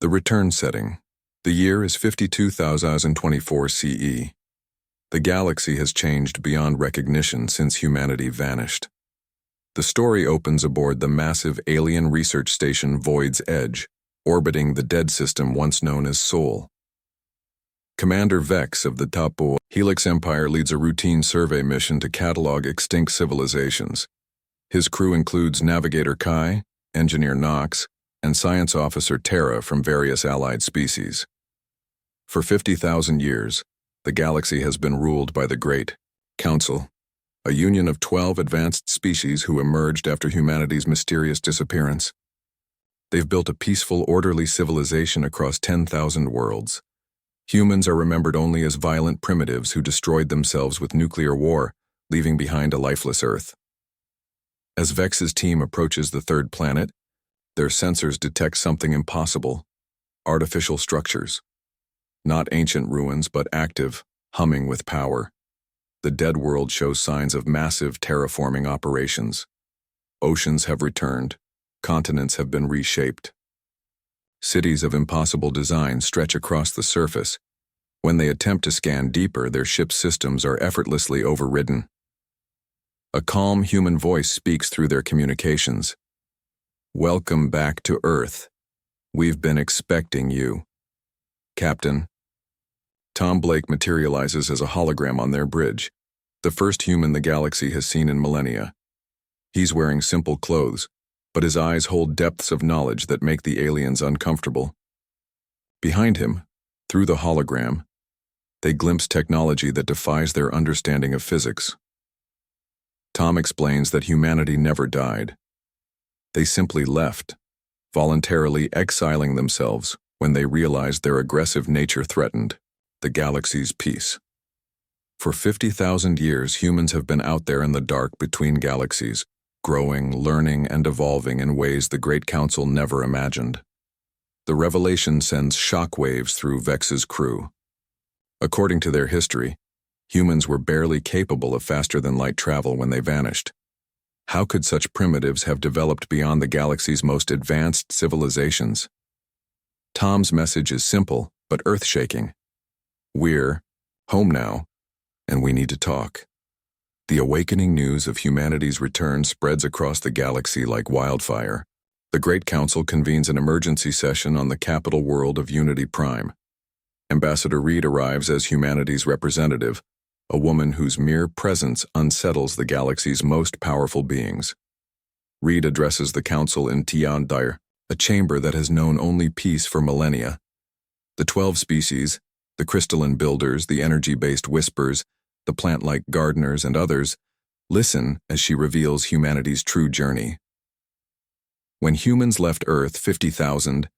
The return setting. The year is 52,024 CE. The galaxy has changed beyond recognition since humanity vanished. The story opens aboard the massive alien research station Void's Edge, orbiting the dead system once known as Sol. Commander Vex of the Tapu Helix Empire leads a routine survey mission to catalog extinct civilizations. His crew includes Navigator Kai, Engineer Nox, and Science Officer Terra from various allied species. For 50,000 years, the galaxy has been ruled by the Great Council, a union of 12 advanced species who emerged after humanity's mysterious disappearance. They've built a peaceful, orderly civilization across 10,000 worlds. Humans are remembered only as violent primitives who destroyed themselves with nuclear war, leaving behind a lifeless Earth. As Vex's team approaches the third planet, their sensors detect something impossible: artificial structures. Not ancient ruins, but active, humming with power. The dead world shows signs of massive terraforming operations. Oceans have returned, continents have been reshaped. Cities of impossible design stretch across the surface. When they attempt to scan deeper, their ship's systems are effortlessly overridden. A calm human voice speaks through their communications. "Welcome back to Earth. We've been expecting you, Captain." Tom Blake materializes as a hologram on their bridge, the first human the galaxy has seen in millennia. He's wearing simple clothes, but his eyes hold depths of knowledge that make the aliens uncomfortable. Behind him, through the hologram, they glimpse technology that defies their understanding of physics. Tom explains that humanity never died. They simply left, voluntarily exiling themselves when they realized their aggressive nature threatened the galaxy's peace. For 50,000 years, humans have been out there in the dark between galaxies, growing, learning, and evolving in ways the Great Council never imagined. The revelation sends shockwaves through Vex's crew. According to their history, humans were barely capable of faster-than-light travel when they vanished. How could such primitives have developed beyond the galaxy's most advanced civilizations? Tom's message is simple, but earth-shaking. We're home now, and we need to talk. The awakening news of humanity's return spreads across the galaxy like wildfire. The Great Council convenes an emergency session on the capital world of Unity Prime. Ambassador Reed arrives as humanity's representative, a woman whose mere presence unsettles the galaxy's most powerful beings. Reed addresses the council in Tiandir, a chamber that has known only peace for millennia. The 12 species, the crystalline builders, the energy-based whispers, the plant-like gardeners, and others, listen as she reveals humanity's true journey. When humans left Earth 50,000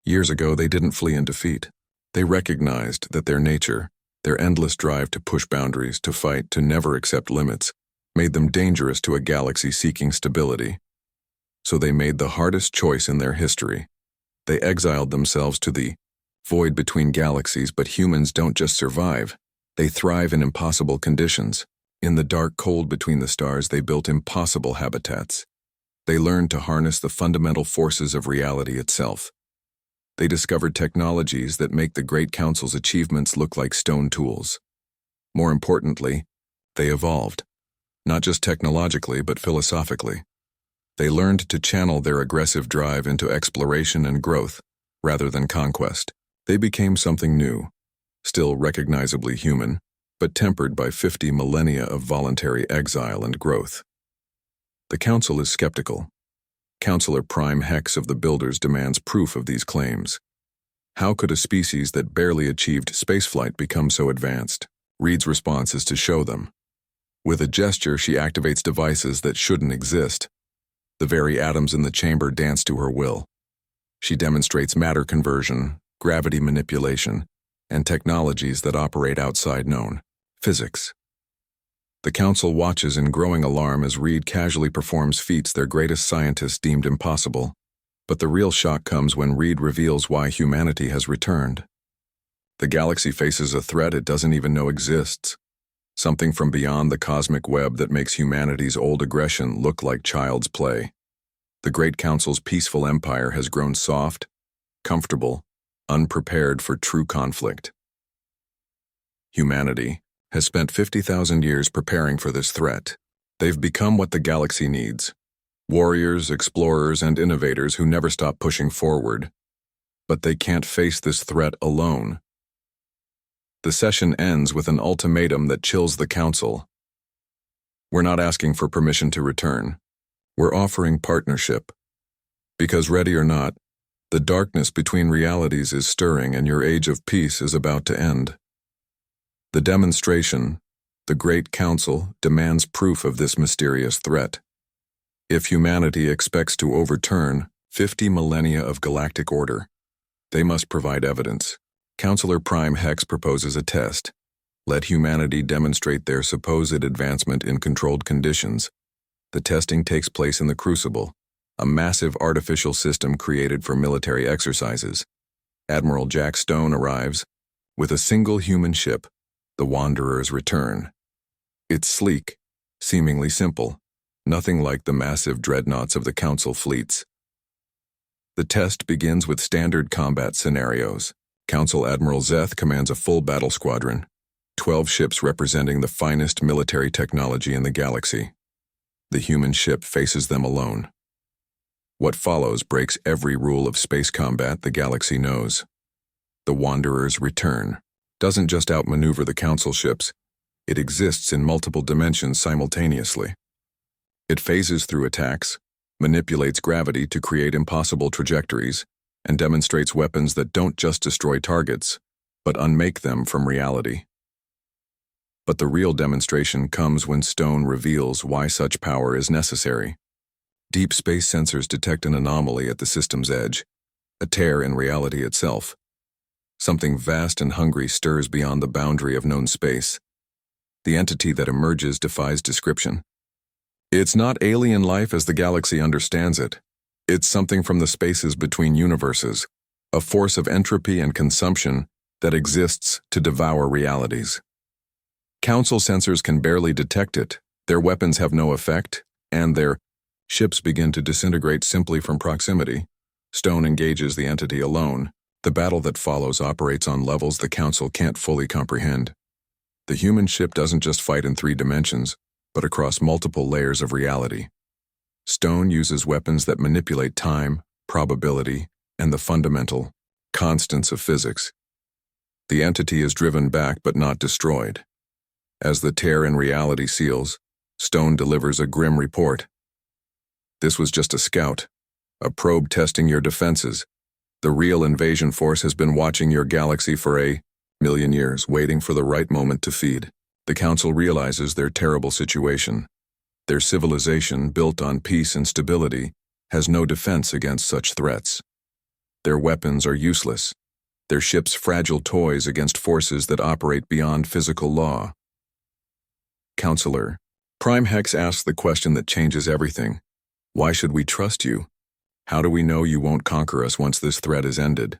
years ago, they didn't flee in defeat. They recognized that their nature, their endless drive to push boundaries, to fight, to never accept limits, made them dangerous to a galaxy seeking stability. So they made the hardest choice in their history. They exiled themselves to the void between galaxies, but humans don't just survive. They thrive in impossible conditions. In the dark cold between the stars, they built impossible habitats. They learned to harness the fundamental forces of reality itself. They discovered technologies that make the Great Council's achievements look like stone tools. More importantly, they evolved, not just technologically but philosophically. They learned to channel their aggressive drive into exploration and growth, rather than conquest. They became something new, still recognizably human, but tempered by 50 millennia of voluntary exile and growth. The Council is skeptical. Counselor Prime Hex of the Builders demands proof of these claims. How could a species that barely achieved spaceflight become so advanced? Reed's response is to show them. With a gesture, she activates devices that shouldn't exist. The very atoms in the chamber dance to her will. She demonstrates matter conversion, gravity manipulation, and technologies that operate outside known physics. The Council watches in growing alarm as Reed casually performs feats their greatest scientists deemed impossible. But the real shock comes when Reed reveals why humanity has returned. The galaxy faces a threat it doesn't even know exists. Something from beyond the cosmic web that makes humanity's old aggression look like child's play. The Great Council's peaceful empire has grown soft, comfortable, unprepared for true conflict. Humanity has spent 50,000 years preparing for this threat. They've become what the galaxy needs: warriors, explorers, and innovators who never stop pushing forward. But they can't face this threat alone. The session ends with an ultimatum that chills the council. We're not asking for permission to return. We're offering partnership. Because ready or not, the darkness between realities is stirring and your age of peace is about to end. The demonstration, the Great Council, demands proof of this mysterious threat. If humanity expects to overturn 50 millennia of galactic order, they must provide evidence. Counselor Prime Hex proposes a test. Let humanity demonstrate their supposed advancement in controlled conditions. The testing takes place in the Crucible, a massive artificial system created for military exercises. Admiral Jack Stone arrives. With a single human ship, the Wanderers return. It's sleek, seemingly simple, nothing like the massive dreadnoughts of the Council fleets. The test begins with standard combat scenarios. Council Admiral Zeth commands a full battle squadron, 12 ships representing the finest military technology in the galaxy. The human ship faces them alone. What follows breaks every rule of space combat the galaxy knows. The Wanderer's return doesn't just outmaneuver the Council ships, it exists in multiple dimensions simultaneously. It phases through attacks, manipulates gravity to create impossible trajectories, and demonstrates weapons that don't just destroy targets, but unmake them from reality. But the real demonstration comes when Stone reveals why such power is necessary. Deep space sensors detect an anomaly at the system's edge, a tear in reality itself. Something vast and hungry stirs beyond the boundary of known space. The entity that emerges defies description. It's not alien life as the galaxy understands it. It's something from the spaces between universes, a force of entropy and consumption that exists to devour realities. Council sensors can barely detect it, their weapons have no effect, and their ships begin to disintegrate simply from proximity. Stone engages the entity alone. The battle that follows operates on levels the Council can't fully comprehend. The human ship doesn't just fight in 3 dimensions, but across multiple layers of reality. Stone uses weapons that manipulate time, probability, and the fundamental constants of physics. The entity is driven back but not destroyed. As the tear in reality seals, Stone delivers a grim report. This was just a scout, a probe testing your defenses. The real invasion force has been watching your galaxy for a million years, waiting for the right moment to feed. The Council realizes their terrible situation. Their civilization, built on peace and stability, has no defense against such threats. Their weapons are useless, their ships fragile toys against forces that operate beyond physical law. Counselor, Prime Hex asks the question that changes everything. Why should we trust you? How do we know you won't conquer us once this threat is ended?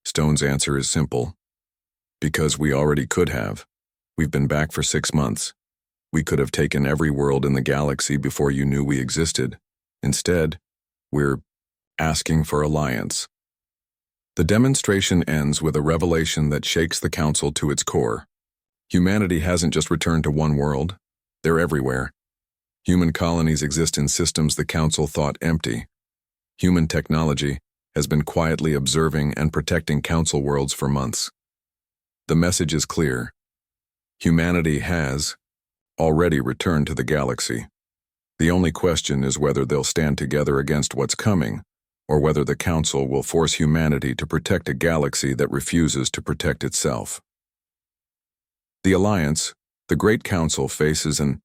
Stone's answer is simple. Because we already could have. We've been back for 6 months. We could have taken every world in the galaxy before you knew we existed. Instead, we're asking for alliance. The demonstration ends with a revelation that shakes the Council to its core. Humanity hasn't just returned to one world. They're everywhere. Human colonies exist in systems the Council thought empty. Human technology has been quietly observing and protecting Council worlds for months. The message is clear. Humanity has already returned to the galaxy. The only question is whether they'll stand together against what's coming, or whether the Council will force humanity to protect a galaxy that refuses to protect itself. The Alliance, the Great Council, faces an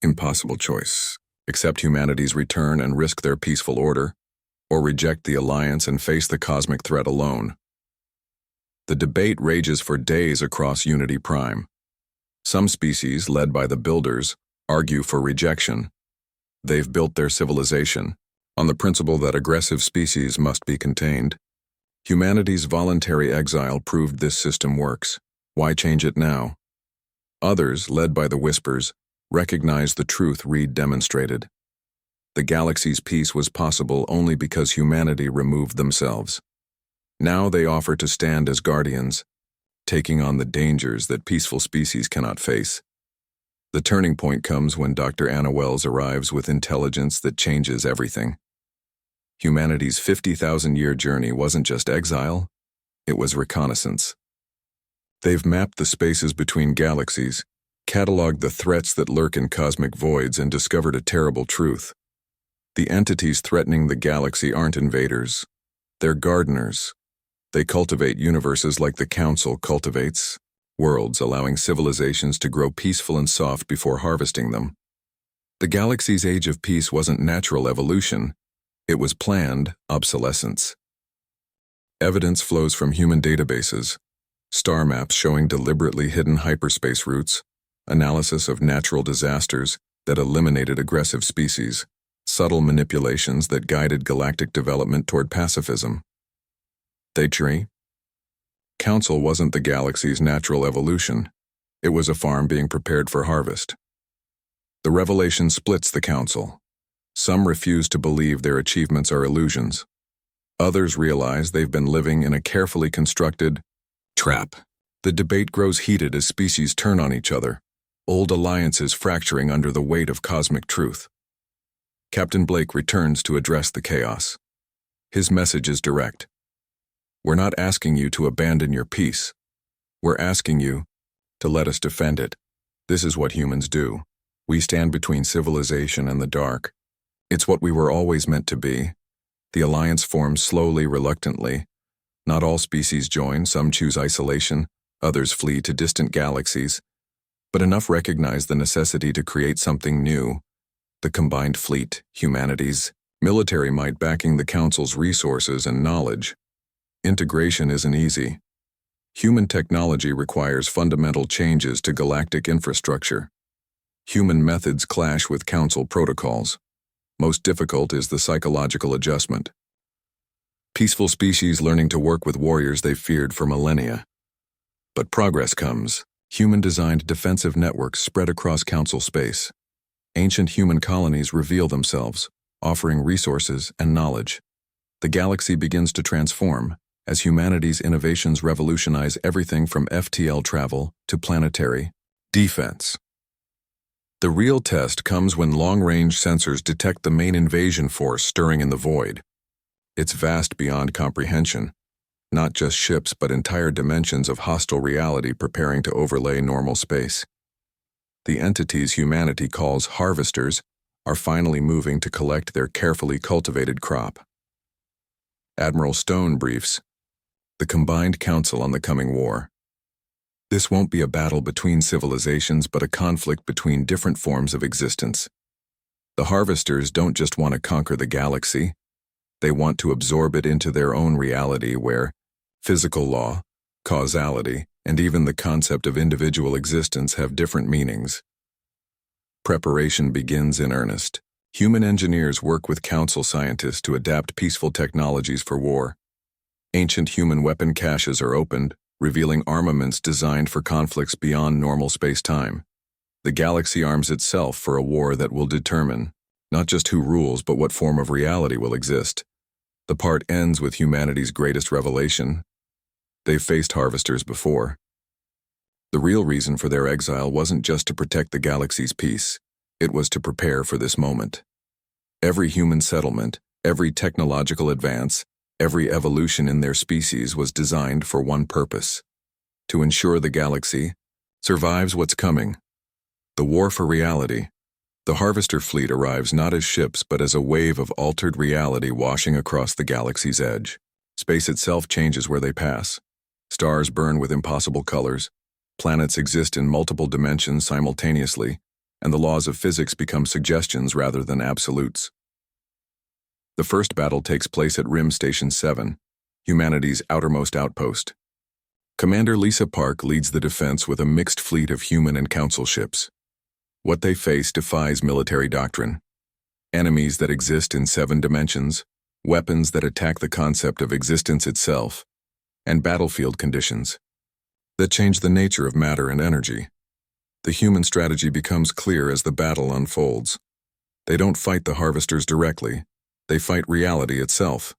impossible choice: accept humanity's return and risk their peaceful order, or reject the Alliance and face the cosmic threat alone. The debate rages for days across Unity Prime. Some species, led by the Builders, argue for rejection. They've built their civilization on the principle that aggressive species must be contained. Humanity's voluntary exile proved this system works. Why change it now? Others, led by the Whispers, recognize the truth Reed demonstrated. The galaxy's peace was possible only because humanity removed themselves. Now they offer to stand as guardians, taking on the dangers that peaceful species cannot face. The turning point comes when Dr. Anna Wells arrives with intelligence that changes everything. Humanity's 50,000-year journey wasn't just exile, it was reconnaissance. They've mapped the spaces between galaxies, cataloged the threats that lurk in cosmic voids, and discovered a terrible truth. The entities threatening the galaxy aren't invaders, they're gardeners. They cultivate universes like the Council cultivates worlds, allowing civilizations to grow peaceful and soft before harvesting them. The galaxy's age of peace wasn't natural evolution, it was planned obsolescence. Evidence flows from human databases, star maps showing deliberately hidden hyperspace routes, analysis of natural disasters that eliminated aggressive species, subtle manipulations that guided galactic development toward pacifism. Theory. Council wasn't the galaxy's natural evolution. It was a farm being prepared for harvest. The revelation splits the Council. Some refuse to believe their achievements are illusions. Others realize they've been living in a carefully constructed trap. The debate grows heated as species turn on each other, old alliances fracturing under the weight of cosmic truth. Captain Blake returns to address the chaos. His message is direct. We're not asking you to abandon your peace. We're asking you to let us defend it. This is what humans do. We stand between civilization and the dark. It's what we were always meant to be. The alliance forms slowly, reluctantly. Not all species join, some choose isolation, others flee to distant galaxies. But enough recognize the necessity to create something new. The combined fleet, humanity's military might backing the Council's resources and knowledge. Integration isn't easy. Human technology requires fundamental changes to galactic infrastructure. Human methods clash with Council protocols. Most difficult is the psychological adjustment. Peaceful species learning to work with warriors they've feared for millennia. But progress comes. Human-designed defensive networks spread across Council space. Ancient human colonies reveal themselves, offering resources and knowledge. The galaxy begins to transform, as humanity's innovations revolutionize everything from FTL travel to planetary defense. The real test comes when long-range sensors detect the main invasion force stirring in the void. It's vast beyond comprehension, not just ships but entire dimensions of hostile reality preparing to overlay normal space. The entities humanity calls harvesters are finally moving to collect their carefully cultivated crop. Admiral Stone briefs the combined Council on the coming war. This won't be a battle between civilizations but a conflict between different forms of existence. The harvesters don't just want to conquer the galaxy, they want to absorb it into their own reality where physical law, causality, and even the concept of individual existence have different meanings. Preparation begins in earnest. Human engineers work with Council scientists to adapt peaceful technologies for war. Ancient human weapon caches are opened, revealing armaments designed for conflicts beyond normal space-time. The galaxy arms itself for a war that will determine not just who rules but what form of reality will exist. The part ends with humanity's greatest revelation. They've faced harvesters before. The real reason for their exile wasn't just to protect the galaxy's peace, it was to prepare for this moment. Every human settlement, every technological advance, every evolution in their species was designed for one purpose: to ensure the galaxy survives what's coming. The war for reality. The Harvester fleet arrives not as ships but as a wave of altered reality washing across the galaxy's edge. Space itself changes where they pass. Stars burn with impossible colors. Planets exist in multiple dimensions simultaneously, and the laws of physics become suggestions rather than absolutes. The first battle takes place at Rim Station 7, humanity's outermost outpost. Commander Lisa Park leads the defense with a mixed fleet of human and Council ships. What they face defies military doctrine. Enemies that exist in 7 dimensions, weapons that attack the concept of existence itself, and battlefield conditions that change the nature of matter and energy. The human strategy becomes clear as the battle unfolds. They don't fight the harvesters directly, they fight reality itself.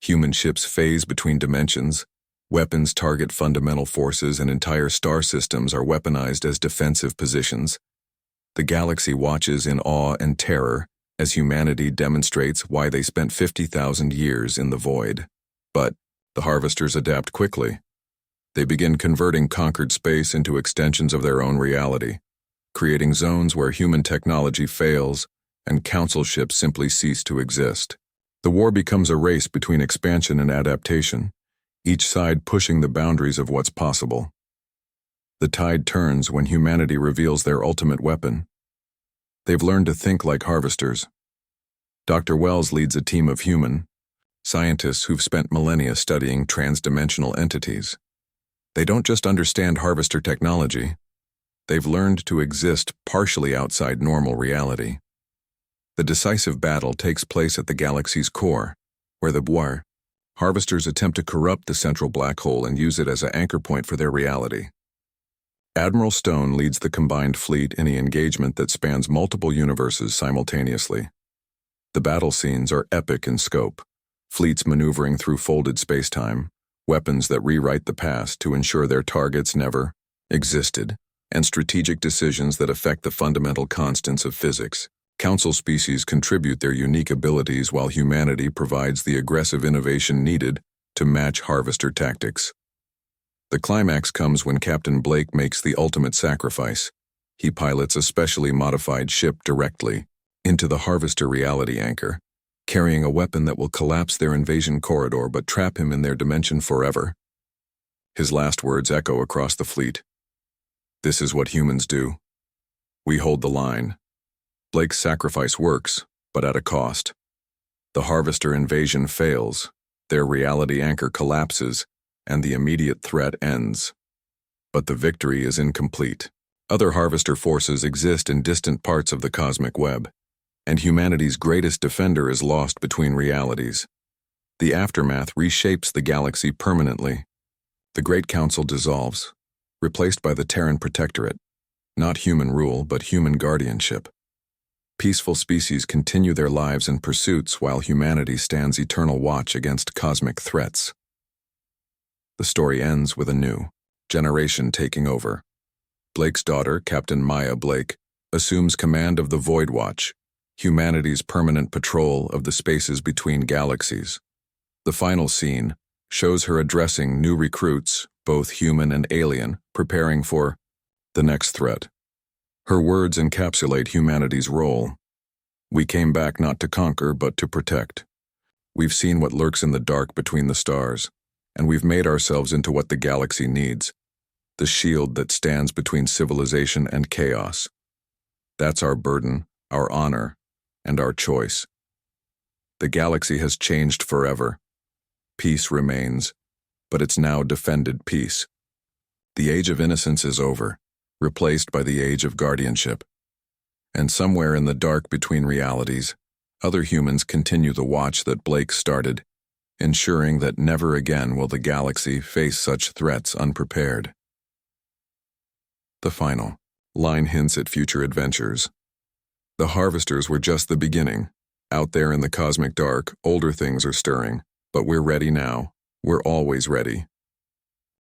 Human ships phase between dimensions. Weapons target fundamental forces, and entire star systems are weaponized as defensive positions. The galaxy watches in awe and terror as humanity demonstrates why they spent 50,000 years in the void. But the harvesters adapt quickly. They begin converting conquered space into extensions of their own reality, creating zones where human technology fails and council ships simply cease to exist. The war becomes a race between expansion and adaptation, each side pushing the boundaries of what's possible. The tide turns when humanity reveals their ultimate weapon. They've learned to think like harvesters. Dr. Wells leads a team of human scientists who've spent millennia studying transdimensional entities. They don't just understand harvester technology, they've learned to exist partially outside normal reality. The decisive battle takes place at the galaxy's core, where the harvesters attempt to corrupt the central black hole and use it as an anchor point for their reality. Admiral Stone leads the combined fleet in an engagement that spans multiple universes simultaneously. The battle scenes are epic in scope, fleets maneuvering through folded spacetime, weapons that rewrite the past to ensure their targets never existed, and strategic decisions that affect the fundamental constants of physics. Council species contribute their unique abilities while humanity provides the aggressive innovation needed to match harvester tactics. The climax comes when Captain Blake makes the ultimate sacrifice. He pilots a specially modified ship directly into the harvester reality anchor, carrying a weapon that will collapse their invasion corridor but trap him in their dimension forever. His last words echo across the fleet. "This is what humans do. We hold the line." Blake's sacrifice works, but at a cost. The harvester invasion fails, their reality anchor collapses, and the immediate threat ends. But the victory is incomplete. Other harvester forces exist in distant parts of the cosmic web, and humanity's greatest defender is lost between realities. The aftermath reshapes the galaxy permanently. The Great Council dissolves, replaced by the Terran Protectorate, not human rule but human guardianship. Peaceful species continue their lives and pursuits while humanity stands eternal watch against cosmic threats. The story ends with a new generation taking over. Blake's daughter, Captain Maya Blake, assumes command of the Void Watch, humanity's permanent patrol of the spaces between galaxies. The final scene shows her addressing new recruits, both human and alien, preparing for the next threat. Her words encapsulate humanity's role. "We came back not to conquer, but to protect. We've seen what lurks in the dark between the stars, and we've made ourselves into what the galaxy needs, the shield that stands between civilization and chaos. That's our burden, our honor, and our choice. The galaxy has changed forever. Peace remains, but it's now defended peace. The age of innocence is over, replaced by the age of guardianship. And somewhere in the dark between realities, other humans continue the watch that Blake started, ensuring that never again will the galaxy face such threats unprepared." The final line hints at future adventures. The harvesters were just the beginning. Out there in the cosmic dark, older things are stirring, but we're ready now. We're always ready.